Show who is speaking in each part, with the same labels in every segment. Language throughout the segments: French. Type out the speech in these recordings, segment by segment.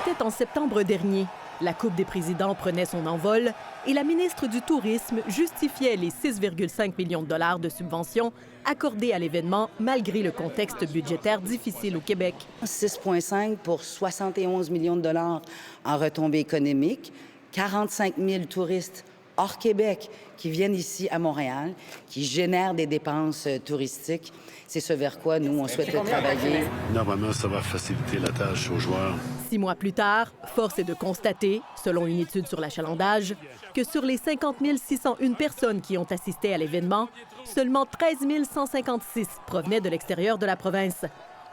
Speaker 1: C'était en septembre dernier. La Coupe des présidents prenait son envol et la ministre du Tourisme justifiait les 6,5 millions de dollars de subventions accordées à l'événement malgré le contexte budgétaire difficile au Québec.
Speaker 2: 6,5 pour 71 millions de dollars en retombées économiques, 45 000 touristes hors Québec qui viennent ici à Montréal, qui génèrent des dépenses touristiques. C'est ce vers quoi nous, on souhaite travailler.
Speaker 3: Normalement, ça va faciliter la tâche aux joueurs.
Speaker 1: 6 mois plus tard, force est de constater, selon une étude sur l'achalandage, que sur les 50 601 personnes qui ont assisté à l'événement, seulement 13 156 provenaient de l'extérieur de la province.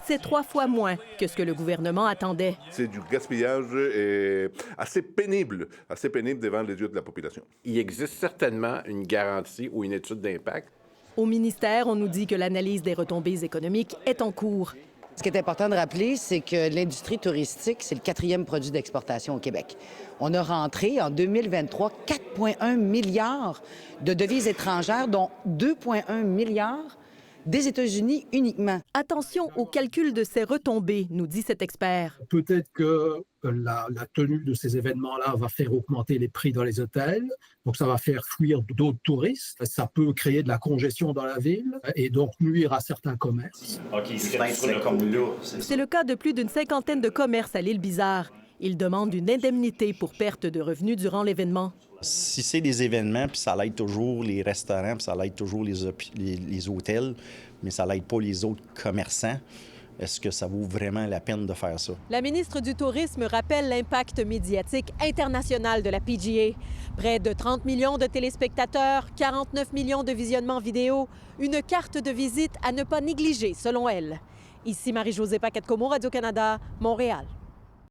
Speaker 1: C'est 3 fois moins que ce que le gouvernement attendait.
Speaker 4: C'est du gaspillage assez pénible devant les yeux de la population.
Speaker 5: Il existe certainement une garantie ou une étude d'impact.
Speaker 1: Au ministère, on nous dit que l'analyse des retombées économiques est en cours.
Speaker 2: Ce qui est important de rappeler, c'est que l'industrie touristique, c'est le 4e produit d'exportation au Québec. On a rentré en 2023 4,1 milliards de devises étrangères, dont 2,1 milliards des États-Unis uniquement.
Speaker 1: Attention au calcul de ces retombées, nous dit cet expert.
Speaker 6: Peut-être que la tenue de ces événements-là va faire augmenter les prix dans les hôtels, donc ça va faire fuir d'autres touristes. Ça peut créer de la congestion dans la ville et donc nuire à certains commerces.
Speaker 1: C'est le cas de plus d'une cinquantaine de commerces à l'île Bizarre. Ils demandent une indemnité pour perte de revenus durant l'événement.
Speaker 7: Si c'est des événements, puis ça l'aide toujours les restaurants, puis ça l'aide toujours les hôtels, mais ça l'aide pas les autres commerçants, est-ce que ça vaut vraiment la peine de faire ça?
Speaker 1: La ministre du Tourisme rappelle l'impact médiatique international de la PGA. Près de 30 millions de téléspectateurs, 49 millions de visionnements vidéo, une carte de visite à ne pas négliger, selon elle. Ici Marie-Josée Paquette-Comeau, Radio-Canada, Montréal.